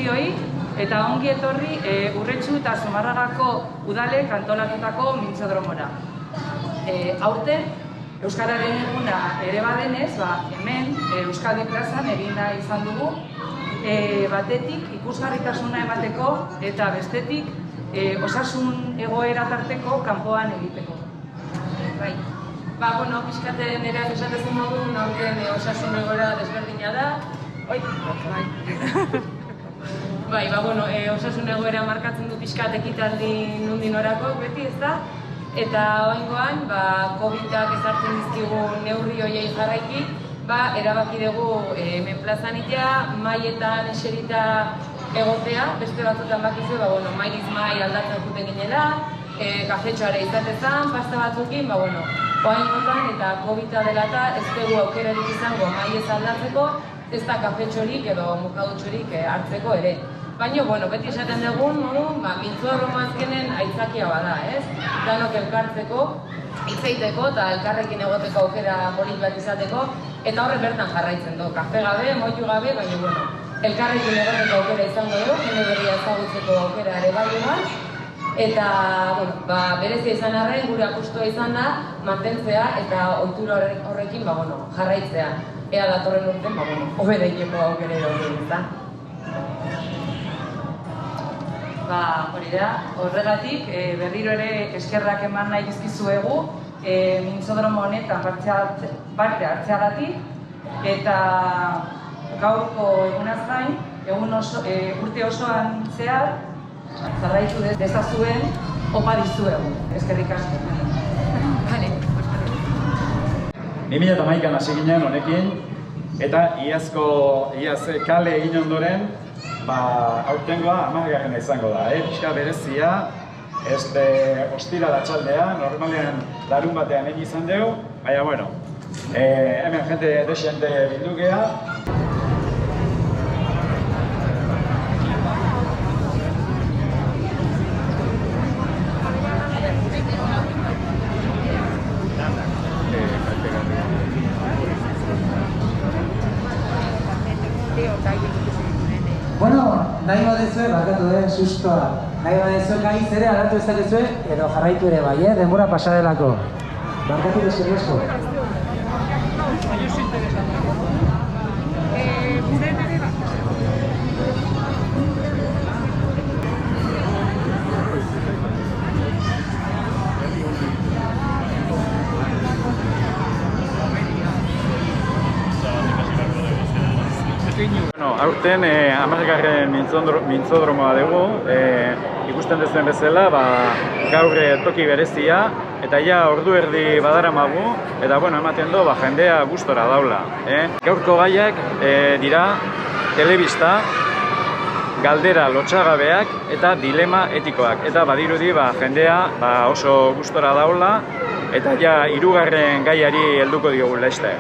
guztioi eta ongi etorri Urretxu eta Zumarragako udalek antolatutako mintzodromora. Aurten, Euskararen eguna ere badenez, hemen Euskadi plazan egina izan dugu, batetik ikusgarritasuna emateko eta bestetik osasun egoera tarteko kanpoan egiteko. Bai. Pixkaten nire esatezun modun, aurten osasun egoera desberdina da. Osasun egoera markatzen du pixkat ekitaldi nundin orako, beti ez da. Eta oraingoan, COVID-ak ezartzen dizkigun neurri horiei jarraiki, erabaki dugu hemen plazan itea, maietan eserita egotea, beste batzutan bakizu, mailiz mai aldatzen juten ginela, kafetxoare izatezan, pasta batzukin, oraingoan eta COVID-a dela eta ez dugu aukerarik izango maiez aldatzeko, ez da kafetxorik edo mukadutxorik hartzeko ere. Baina, beti esaten dugun, mintzodroma azkenen aitzakia bada, ez? Danok elkartzeko, hitz egiteko eta elkarrekin egoteko aukera polit bat izateko, eta horre bertan jarraitzen du, kafe gabe, moitu gabe, baina, elkarrekin egoteko aukera izango dugu, jende berria ezagutzeko aukera ere bai. Eta, berezia izan arren, gure apustua izan da, mantentzea eta ohitura horrekin, jarraitzea. Ea datorren urten, hobe daiteko aukera edo da. Hori da, horregatik berriro ere eskerrak eman nahi dizkizuegu mintzodromo honetan parte hartzeagatik eta gaurko egunaz gain, urte osoan zehar jarraitu dezazuen opa dizuegu. Eskerrik asko. 2011an hasi ginen honekin eta iaz kale egin ondoren aurtengoa 10. izango da, pixka berezia, ostiral atxaldea, normalean larun batean egin izan dugu, baina, hemen jente desente bildu geha. Nahi badezue, barkatu sustoa. Nahi badezue gaiz ere alatu ezakezue, edo jarraitu ere bai, denbora pasadelako. Barkatu eskerrik asko. Aurten 10. mintzodromoa dugu, ikusten duzuen bezala, gaur toki berezia, eta ja ordu erdi badaramagu, eta ematen du jendea gustora daula. Gaurko gaiak dira telebista, galdera lotsagabeak eta dilema etikoak. Eta badirudi jendea oso gustora daula, eta ja 3. gaiari helduko diogu laster.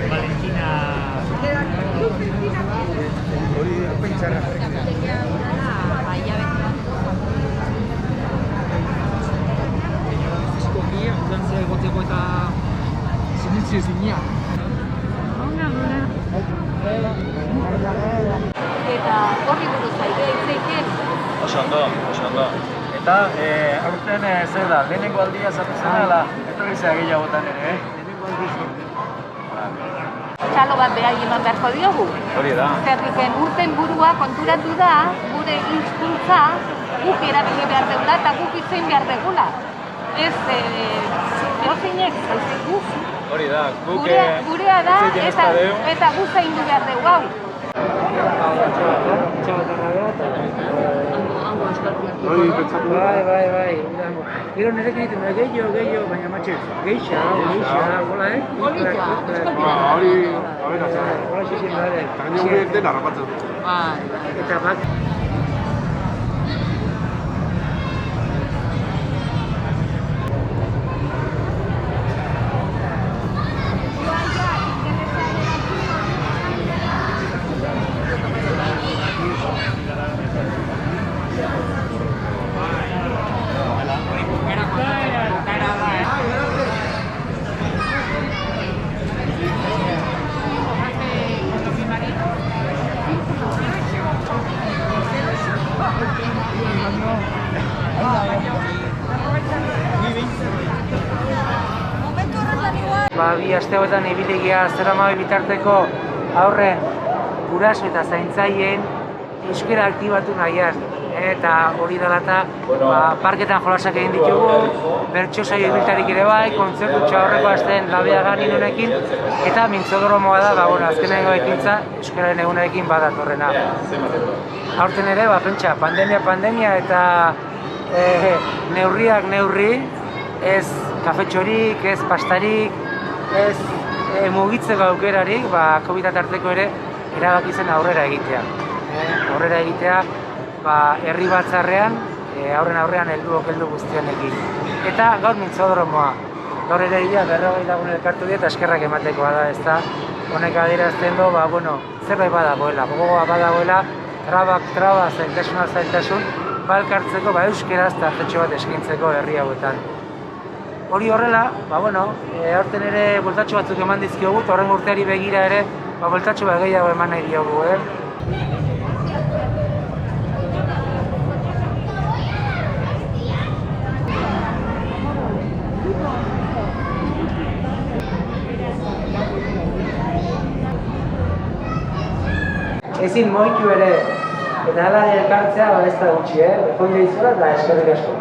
Valentina bizi zina. Eta horri buruz aire itzeike. Oso ondo, oso ondo. Eta aurten zer da, lehenengo aldia zatu zen ala, etorri zea gehiagotan ere, Lehenengo aldia. Txalo bat behar eman beharko diogu. Hori da. Zerriken urten burua konturatu da, gure hizkuntza guk erabili behar dugula eta guk itzein behar dugula. Ez, eozeinek, zaizik guk. Hori da, guk Gurea da eta guk zaindu behar dugu hau. Bai. Gero nirekin egiten da, gehiago, baina matxe, geixa, gola, Hori da, Hola, xixin, bale. gaina gure dena rapatzen du. Eta bak, bi aste hauetan ibiligia zeramabi bitarteko aurren guraso eta zaintzaileen euskara aktibatu nahian. Eta hori dela eta parketan jolasak egin ditugu, bertso saio ibiltarik ere bai, kontzertutxo aurreko asteen labeagan inunekin, eta mintzodromoa da, azkenengo ekintza euskararen egunarekin badatorrena. Aurten ere, pentsa, pandemia eta neurriak neurri, ez kafetxorik, ez pastarik, ez mugitzeko aukerarik, COVID tarteko ere erabaki zen aurrera egitea. Aurrera egitea, herri batzarrean, aurren aurrean heldu guztionekin. Eta gaur mintzodromoa. Gaur ere ia 40 lagun elkartu dira eta eskerrak ematekoa da, ezta? Honek adierazten du, zerbait badagoela, gogoa badagoela, traba, zailtasun, elkartzeko, euskeraz eta artetxo bat eskaintzeko herri hauetan. Hori horrela, aurten ere bueltatxo batzuk eman dizkiogu, eta horren urteari begira ere, bueltatxo bat gehiago eman nahi diogu, Ezin moitu ere, eta hala elkartzea ez da gutxi, joan dizula eta eskerrik asko.